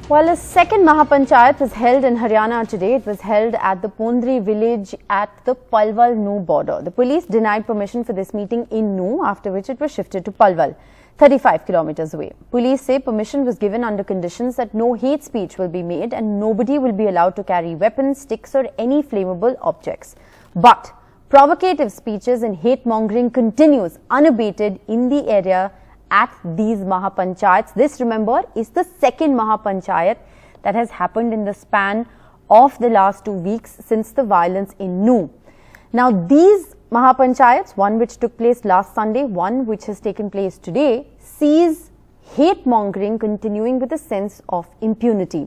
While a second Mahapanchayat was held in Haryana today, it was held at the Pondri village at the Palwal-Nuh border. The police denied permission for this meeting in Nuh, after which it was shifted to Palwal, 35 kilometers away. Police say permission was given under conditions that no hate speech will be made and nobody will be allowed to carry weapons, sticks or any flammable objects. But provocative speeches and hate-mongering continues unabated in the area at these Mahapanchayats. This, remember, is the second Mahapanchayat that has happened in the span of the last 2 weeks since the violence in Nuh. Now, these Mahapanchayats, one which took place last Sunday, one which has taken place today, sees hate-mongering continuing with a sense of impunity.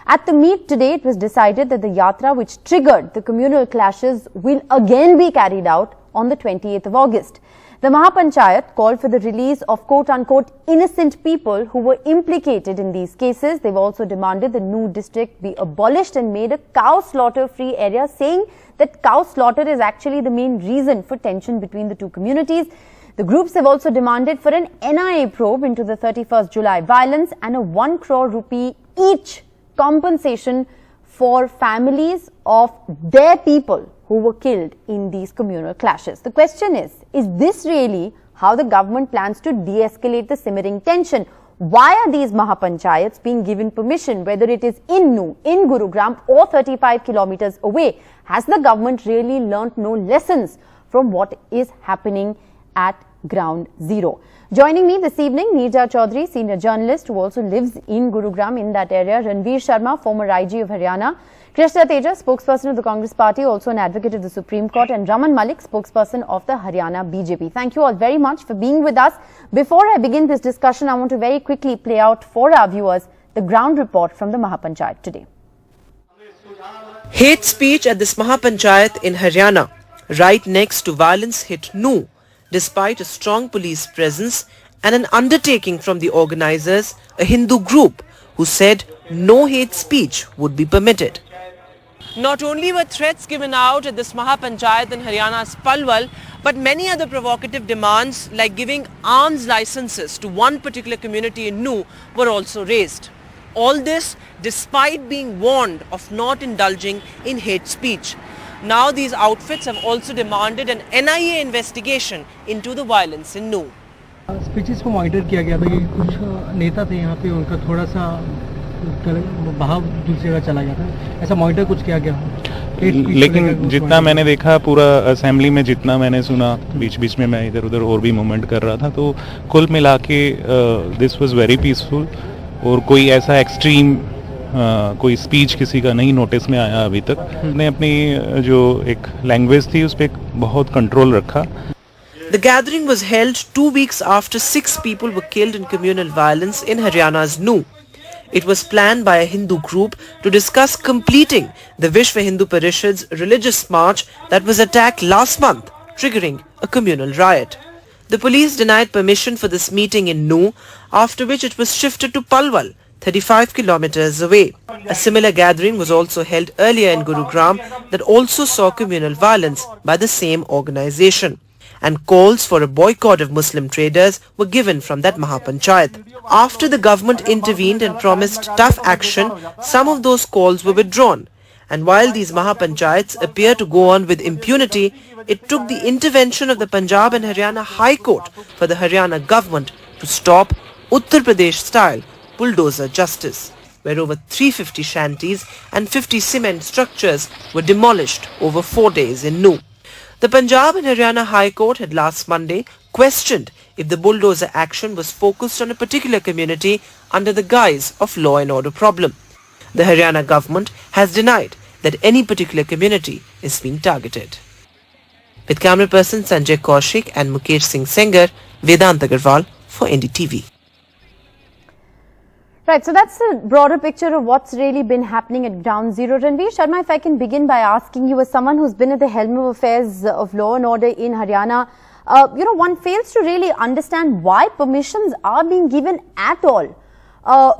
At the meet today, it was decided that the yatra which triggered the communal clashes will again be carried out on the 28th of August. The Mahapanchayat called for the release of quote-unquote innocent people who were implicated in these cases. They've also demanded the Nuh district be abolished and made a cow slaughter-free area, saying that cow slaughter is actually the main reason for tension between the two communities. The groups have also demanded for an NIA probe into the 31st July violence and a 1 crore rupee each compensation for families of their people who were killed in these communal clashes. The question is this really how the government plans to de-escalate the simmering tension? Why are these Mahapanchayats being given permission, whether it is in Nuh, in Gurugram or 35 kilometers away? Has the government really learnt no lessons from what is happening at ground zero? Joining me this evening, Neerja Chaudhary, senior journalist who also lives in Gurugram, in that area, Ranveer Sharma, former IG of Haryana, Krishna Teja, spokesperson of the Congress Party, also an advocate of the Supreme Court, and Raman Malik, spokesperson of the Haryana BJP. Thank you all very much for being with us. Before I begin this discussion, I want to very quickly play out for our viewers the ground report from the Mahapanchayat today. Hate speech at this Mahapanchayat in Haryana, right next to violence hit Nuh, despite a strong police presence and an undertaking from the organizers, a Hindu group, who said no hate speech would be permitted. Not only were threats given out at this Mahapanchayat in Haryana's Palwal, but many other provocative demands like giving arms licenses to one particular community in Nuh were also raised. All this despite being warned of not indulging in hate speech. Now these outfits have also demanded an NIA investigation into the violence in Nuh. Speeches को monitor किया गया था कि कुछ नेता थे यहाँ पे, उनका थोड़ा सा भाव दूसरी जगह चला गया था, ऐसा मॉनिटर कुछ किया गया? लेकिन जितना मैंने देखा पूरा असेंबली में, जितना मैंने सुना, बीच बीच में मैं इधर उधर और भी मूवमेंट कर रहा था, तो कुल मिला के दिस वाज वेरी पीसफुल और कोई ऐसा एक्सट्रीम कोई स्पीच किसी का नहीं नोटिस में आया अभी तक। ने अपनी जो एक लैंग्वेज थी उस पर बहुत कंट्रोल रखा। The gathering was held 2 weeks after 6 people were killed in communal violence in Haryana's Nuh. It was planned by a Hindu group to discuss completing the Vishwa Hindu Parishad's religious march that was attacked last month, triggering a communal riot. The police denied permission for this meeting in Nuh, after which it was shifted to Palwal, 35 kilometers away. A similar gathering was also held earlier in Gurugram that also saw communal violence by the same organization, and calls for a boycott of Muslim traders were given from that Mahapanchayat. After the government intervened and promised tough action, some of those calls were withdrawn. And while these Mahapanchayats appear to go on with impunity, it took the intervention of the Punjab and Haryana High Court for the Haryana government to stop Uttar Pradesh-style bulldozer justice, where over 350 shanties and 50 cement structures were demolished over 4 days in Nuh. The Punjab and Haryana High Court had last Monday questioned if the bulldozer action was focused on a particular community under the guise of law and order problem. The Haryana government has denied that any particular community is being targeted. With camera person Sanjay Kaushik and Mukesh Singh Sengar, Vedant Agarwal for NDTV. Right, so that's the broader picture of what's really been happening at ground zero. Ranveer Sharma, if I can begin by asking you, as someone who's been at the helm of affairs of law and order in Haryana, one fails to really understand why permissions are being given at all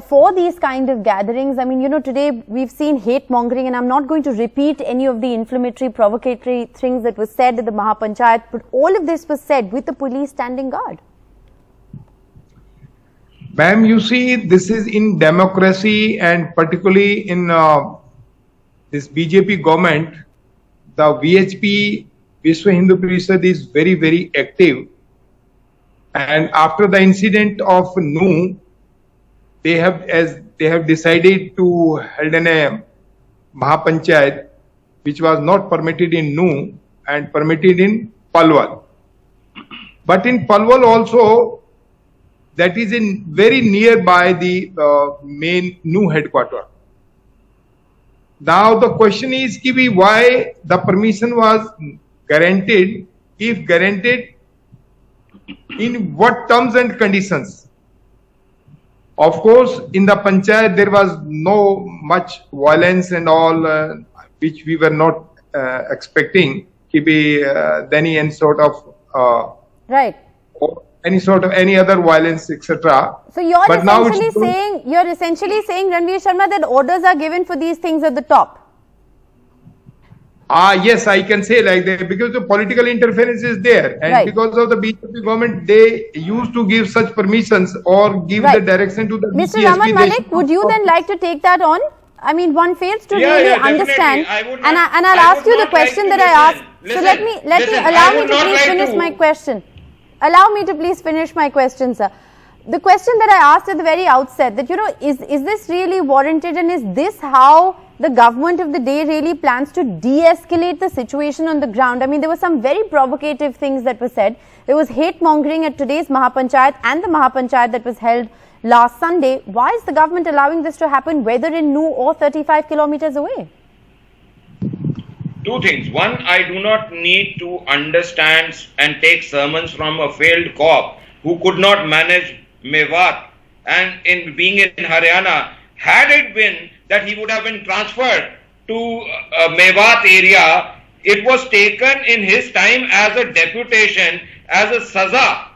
for these kind of gatherings. I mean, today we've seen hate mongering, and I'm not going to repeat any of the inflammatory, provocatory things that was said at the Mahapanchayat, but all of this was said with the police standing guard. Ma'am, you see, this is in democracy and particularly in this BJP government, the VHP, Vishwa Hindu Parishad, is very, very active. And after the incident of NU, they have decided to hold a Mahapanchayat, which was not permitted in NU and permitted in Palwal. But in Palwal also, that is in very nearby the main NU headquarters. Now the question is why the permission was granted, if granted, in what terms and conditions. Of course, in the panchayat there was no much violence and all, which we were not expecting to be any sort of Right. Any other violence, etc. So you're essentially saying, Ranveer Sharma, that orders are given for these things at the top. Yes, I can say like that, because the political interference is there, and right. because of the BJP government, they used to give such permissions or give right. the direction to the Mr. DCSP. Raman Malik, would you then like to take that on? I mean, one fails to really understand, and I'll ask you the question that I asked. So let me allow me to please finish my question. Allow me to please finish my question, sir. The question that I asked at the very outset, that, is this really warranted, and is this how the government of the day really plans to de-escalate the situation on the ground? I mean, there were some very provocative things that were said. There was hate mongering at today's Mahapanchayat and the Mahapanchayat that was held last Sunday. Why is the government allowing this to happen, whether in NU or 35 kilometers away? Two things. One, I do not need to understand and take sermons from a failed cop who could not manage Mewat, and in being in Haryana, had it been that he would have been transferred to Mewat area, it was taken in his time as a deputation, as a saza,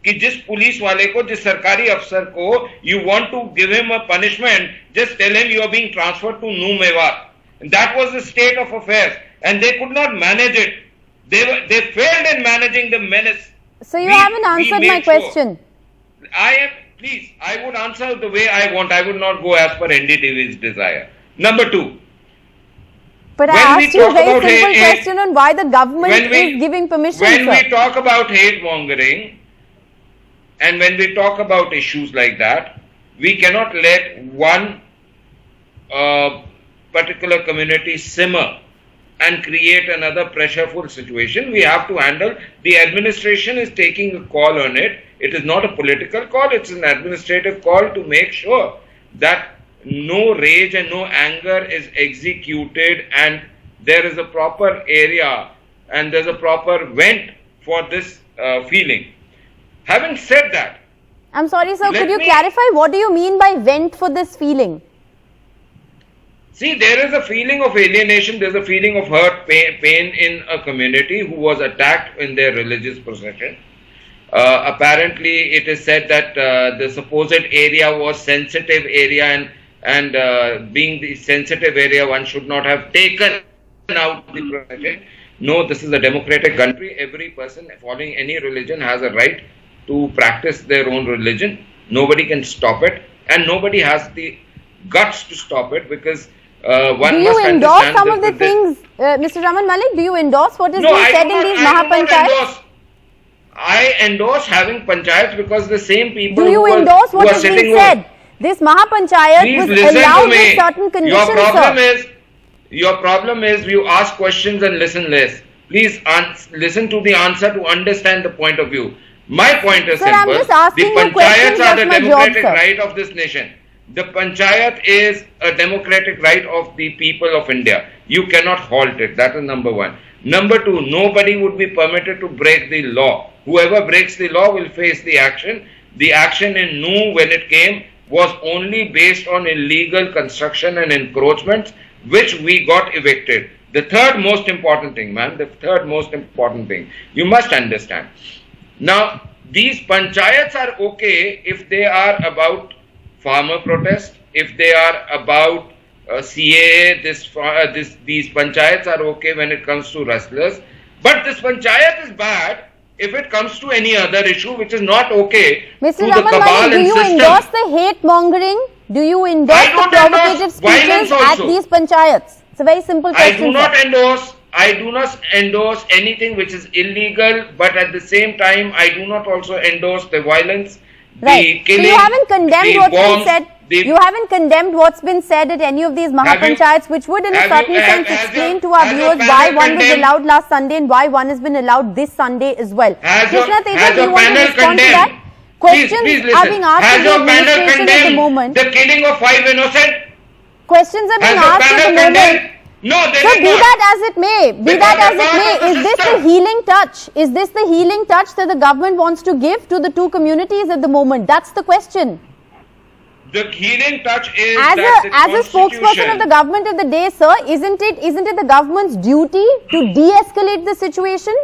कि जिस police वाले को, जिस सरकारी अफसर को you want to give him a punishment, just tell him you are being transferred to NU Mewat. And that was the state of affairs, and they could not manage it. They failed in managing the menace. So you haven't answered my question. Please, I would answer the way I want. I would not go as per NDTV's desire. Number two. But I asked you a very simple question on why the government is giving permission, When sir. we talk about hate mongering, and when we talk about issues like that, we cannot let one particular community simmer and create another pressureful situation. We have to handle. The administration is taking a call on it. It is not a political call, it's an administrative call to make sure that no rage and no anger is executed, and there is a proper area and there's a proper vent for this feeling. Having said that, I'm sorry, sir, could you clarify what do you mean by vent for this feeling? See, there is a feeling of alienation, there's a feeling of hurt, pain in a community who was attacked in their religious procession. Apparently, it is said that the supposed area was sensitive area, and being the sensitive area, one should not have taken out the procession. No, this is a democratic country. Every person following any religion has a right to practice their own religion. Nobody can stop it, and nobody has the guts to stop it, because one must understand. Do you endorse some of the things, Mr. Raman Malik? Do you endorse what is being said in these Mahapanchayats? I endorse having panchayats because the same people do you who endorse what is being said? This Mahapanchayat was allowed with certain conditions, Your problem is you ask questions and listen less. Please listen to the answer to understand the point of view. My point is simple. The panchayats are the democratic right of this nation. The panchayat is a democratic right of the people of India. You cannot halt it. That is number one. Number two, nobody would be permitted to break the law. Whoever breaks the law will face the action. The action in NU, when it came, was only based on illegal construction and encroachments, which we got evicted. The third most important thing, you must understand. Now, these panchayats are okay if they are about farmer protest, if they are about CAA, these panchayats are okay when it comes to rustlers. But this panchayat is bad if it comes to any other issue which is not okay Mr. to the Raman cabal Malik, do and you system. endorse the hate mongering? Do you endorse I the don't provocative endorse violence speeches at also. these panchayats? It's a very simple I question. do not sir. endorse anything which is illegal, but at the same time, I do not also endorse the violence, Right. the killing, so you haven't condemned the what's bombs, been said. the- You haven't condemned what's been said at any of these Mahapanchayats, which would in a have you- certain sense has explain your- to our has your viewers why panel one was condemned- allowed last Sunday and why one has been allowed this Sunday as well. Has your- Krishna Teja, has do your you want to panel respond to condemned? that? Questions Please are listen. being asked Has of the your panel administration at the condemned moment. the killing of 5 innocent? Questions are Has being the asked at panel the moment. condemned? No, they So did be not. that as it may, is this the system. healing touch? Is this the healing touch that the government wants to give to the two communities at the moment? That's the question. The healing touch is As a spokesperson Constitution- of the government of the day, sir, isn't it the government's duty to de-escalate the situation,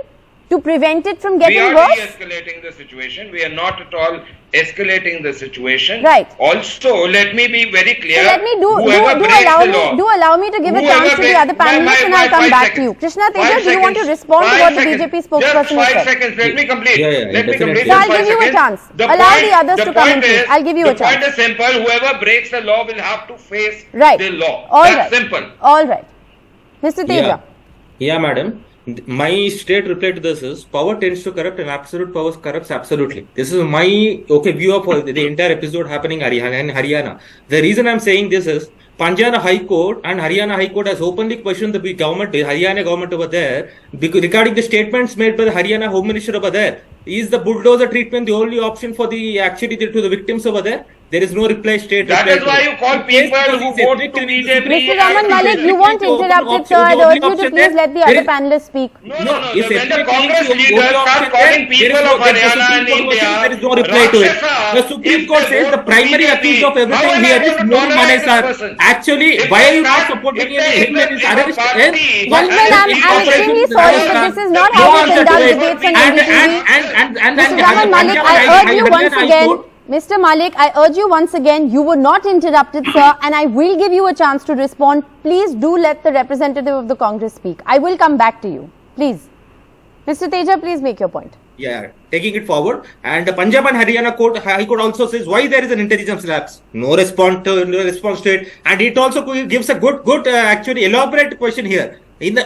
to prevent it from We getting are worse? de-escalating the situation. We are not at all escalating the situation. Right. Also, let me be very clear. So let me Whoever breaks the law, allow me to give a Whoever chance to the breaks- other panelists and I'll come 5 back seconds. to you. Krishna 5 Teja, do you want to seconds. respond to 5 what the seconds. BJP Just spokesperson 5 has said? seconds. Let me complete. Yeah, Let me definitely. complete. So I'll Just 5 give you a seconds. chance. Allow the others to come in, point please. is- I'll give you a The point chance. is simple. Whoever breaks the law will have to face Right. the law. All That's right. simple. All right. Mr. Teja. Yeah, madam. My straight reply to this is power tends to corrupt and absolute power corrupts absolutely. This is my view of the entire episode happening in Haryana. The reason I'm saying this is Punjab High Court and Haryana High Court has openly questioned the government, Haryana government over there, regarding the statements made by the Haryana Home Minister over there. Is the bulldozer treatment the only option for the to the victims over there? There is no reply straight. That is why you call people who vote to BJP. Mr. Raman Malik, you weren't interrupted, sir. I'd urge you to please let the other panelists speak. No. If When the everything Congress is leaders only start option, calling there people is of no- the Haryana and Supreme Court India, says there is no reply to it. Rakshasa, The Supreme if Court they says vote the to primary BJP, accused of how everything am I here going is to Moon tolerate this Manesar. person? Actually, If why they are you not start- supporting if him they- in his if arrest? the party- Gentlemen, I'm extremely sorry, but this is not how we conduct debates on NDTV. Mr. Raman Malik, I urge you once again, Mr. Malik, I urge you once again, you were not interrupted, sir, and I will give you a chance to respond. Please do let the representative of the Congress speak. I will come back to you. Please. Mr. Teja, please make your point. Yeah, taking it forward, and the Punjab and Haryana High Court also says why there is an intelligence lapse. No response to it, and it also gives a good actually elaborate question here. In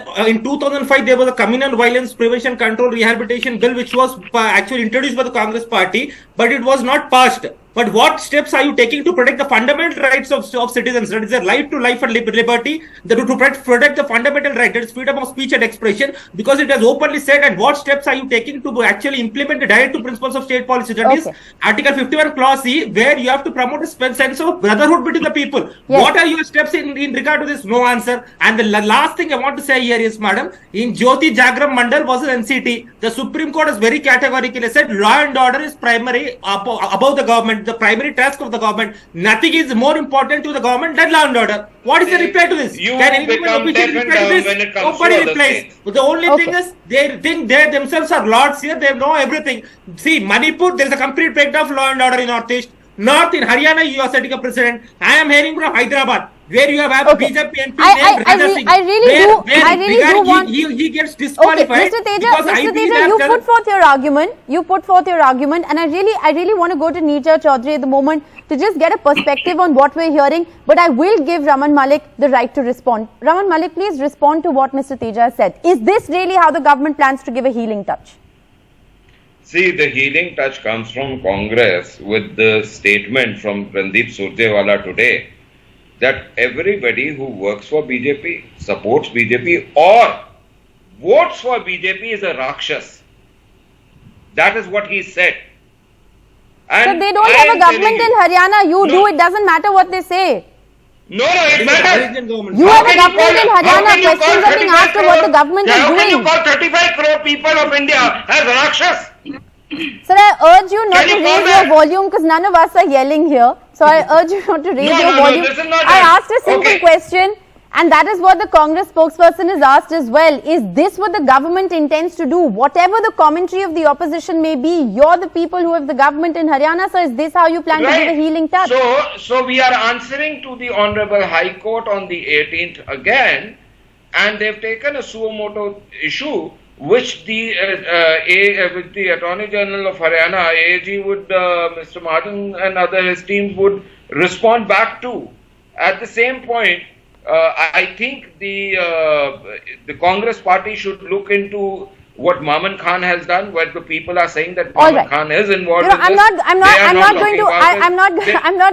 2005, there was a communal violence prevention control rehabilitation bill which was actually introduced by the Congress party, but it was not passed. But what steps are you taking to protect the fundamental rights of citizens? That is the right to life and liberty, to protect the fundamental right, that is freedom of speech and expression, because it has openly said. And what steps are you taking to actually implement the direct to principles of state policy? That is Article 51 Clause C, where you have to promote a sense of brotherhood between the people. Yes. What are your steps in regard to this? No answer. And the last thing I want to say here is, madam, in Jyoti Jagram Mandal versus NCT, the Supreme Court has very categorically said law and order is primary above the government. The primary task of the government. Nothing is more important to the government than law and order. What is the reply to this? You Can anyone become officially deaf and reply to dumb this? when it comes to Nobody other replies. things. But the only thing is, they think they themselves are lords here. They know everything. See, Manipur, there is a complete breakdown of law and order in Northeast. North in Haryana, you are setting a precedent. I am hearing from Hyderabad, where you have BJP MP named Radha Singh. I really do want. He gets Okay, disqualified. Mr. because Teja, IB you put forth your argument. And I really want to go to Neerja Chaudhary at the moment to just get a perspective on what we're hearing. But I will give Raman Malik the right to respond. Raman Malik, please respond to what Mr. Teja has said. Is this really how the government plans to give a healing touch? See, the healing touch comes from Congress with the statement from Randeep Surjewala today that everybody who works for BJP, supports BJP or votes for BJP is a Rakshas. That is what he said. So they don't have a government in Haryana. You do. It doesn't matter what they say. No, it matters. You have a government in Haryana. Questions are being asked of what the government is How can you doing. call 35 crore people of India as Rakshas? Sir, I urge you not Can to you call raise that? your volume because none of us are yelling here. So I urge you not to raise your volume. this is not I that. asked a simple Okay. question, and that is what the Congress spokesperson has asked as well. Is this what the government intends to do? Whatever the commentary of the opposition may be, you're the people who have the government in Haryana, so is this how you plan to give a healing touch? So we are answering to the Honorable High Court on the 18th again, and they've taken a suo motu issue which with the Attorney General of Haryana, AAG would, Mr. Martin and his teams would respond back to. At the same point, I think the Congress party should look into what Maman Khan has done, where the people are saying that Maman Khan is involved in this. I'm not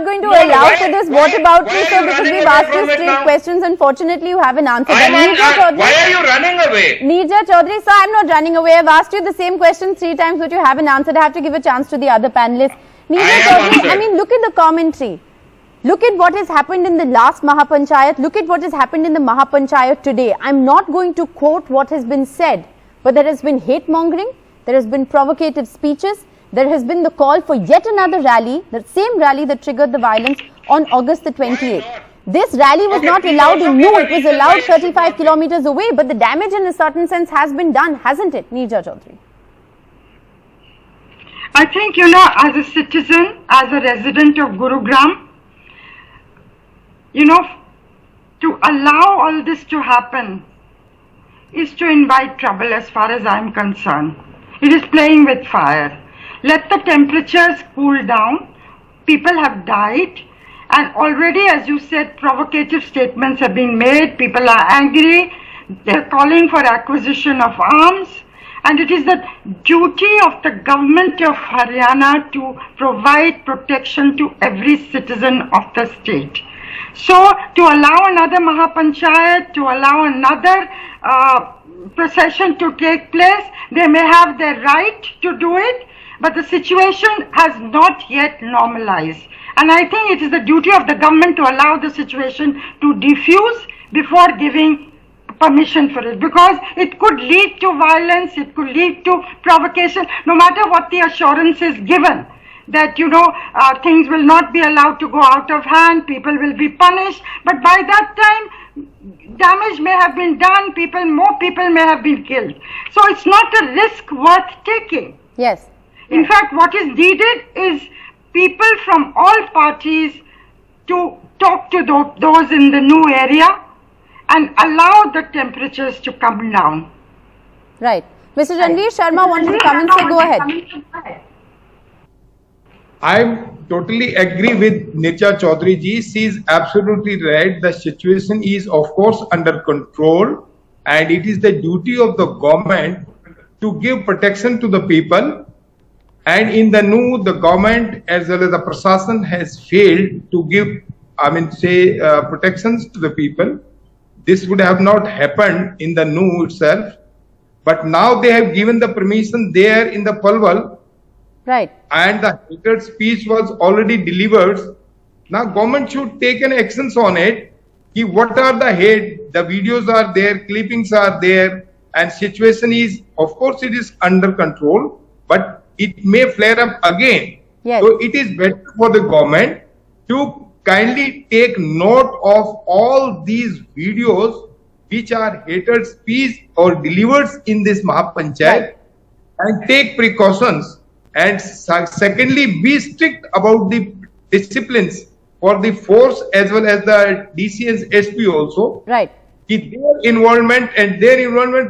going to allow for this whataboutery, sir, because we've asked you straight questions. Unfortunately, you haven't answered them. Why are you running away? Neerja Chaudhary, sir, I'm not running away. I've asked you the same question 3 times, but you haven't answered. I have to give a chance to the other panelists. Neerja Chaudhary, I mean, look at the commentary. Look at what has happened in the last Mahapanchayat. Look at what has happened in the Mahapanchayat today. I'm not going to quote what has been said, but there has been hate mongering, there has been provocative speeches, there has been the call for yet another rally, the same rally that triggered the violence on August the 28th. This rally was not allowed in Nuh, it was allowed 35 kilometers away, but the damage in a certain sense has been done, hasn't it, Neerja Chaudhary? I think, as a citizen, as a resident of Gurugram, to allow all this to happen is to invite trouble as far as I'm concerned. It is playing with fire. Let the temperatures cool down. People have died, and already, as you said, provocative statements have been made. People are angry. They're calling for acquisition of arms. And it is the duty of the government of Haryana to provide protection to every citizen of the state. So, to allow another Mahapanchayat, to allow another procession to take place, they may have their right to do it, but the situation has not yet normalized. And I think it is the duty of the government to allow the situation to diffuse before giving permission for it, because it could lead to violence, it could lead to provocation, no matter what the assurance is given. That, things will not be allowed to go out of hand, people will be punished, but by that time, damage may have been done, more people may have been killed. So it's not a risk worth taking. Yes. In fact, what is needed is people from all parties to talk to those in the Nuh area and allow the temperatures to come down. Right. Mr. Ranveer Sharma wanted to come and say, go ahead. I totally agree with Neerja Chaudhary ji. She is absolutely right. The situation is, of course, under control, and it is the duty of the government to give protection to the people. And in the Nuh, the government as well as the Prashasan has failed to give, protections to the people. This would have not happened in the Nuh itself, but now they have given the permission there in the Palwal. Right. And the hatred speech was already delivered. Now government should take an actions on it. What are the hate? The videos are there, clippings are there, and situation is, of course, it is under control, but it may flare up again. Yes. So it is better for the government to kindly take note of all these videos which are hatred speech or delivered in this Mahapanchayat, and take precautions. And secondly, be strict about the disciplines for the force as well as the DC and SP also. Right. Their involvement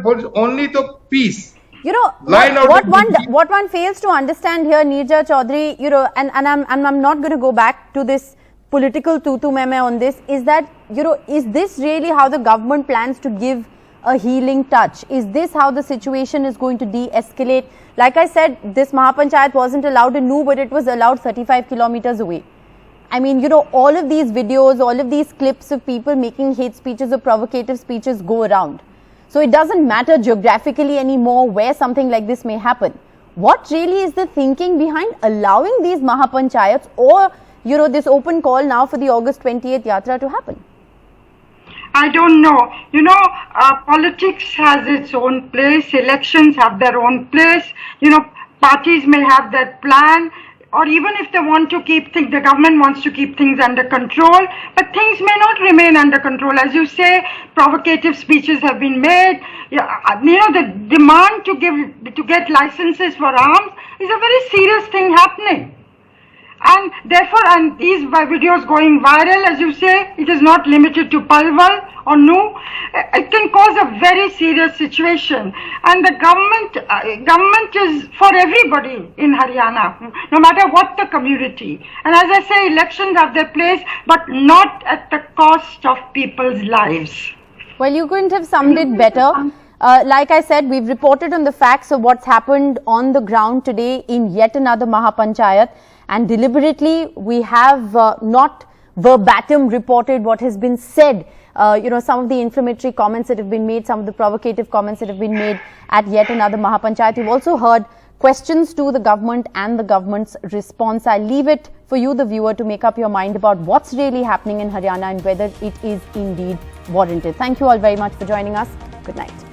for only the peace. What one fails to understand here, Neerja Chaudhary, and I'm not going to go back to this political tutu meme on this, is that, is this really how the government plans to give a healing touch? Is this how the situation is going to de-escalate? Like I said, this Mahapanchayat wasn't allowed in Nuh, but it was allowed 35 kilometers away. I mean, all of these videos, all of these clips of people making hate speeches or provocative speeches go around. So it doesn't matter geographically anymore where something like this may happen. What really is the thinking behind allowing these Mahapanchayats or, this open call now for the August 28th yatra to happen? I don't know. Politics has its own place. Elections have their own place. Parties may have that plan, or even if they want to the government wants to keep things under control, but things may not remain under control. As you say, provocative speeches have been made. The demand to get licenses for arms is a very serious thing happening. And therefore, and these videos going viral, as you say, it is not limited to Palwal-Nuh. It can cause a very serious situation. And the government is for everybody in Haryana, no matter what the community. And as I say, elections have their place, but not at the cost of people's lives. Well, you couldn't have summed it better. Like I said, we've reported on the facts of what's happened on the ground today in yet another Mahapanchayat, and deliberately we have not verbatim reported what has been said. Some of the inflammatory comments that have been made, some of the provocative comments that have been made at yet another Mahapanchayat. You've also heard questions to the government and the government's response. I leave it for you, the viewer, to make up your mind about what's really happening in Haryana and whether it is indeed warranted. Thank you all very much for joining us. Good night.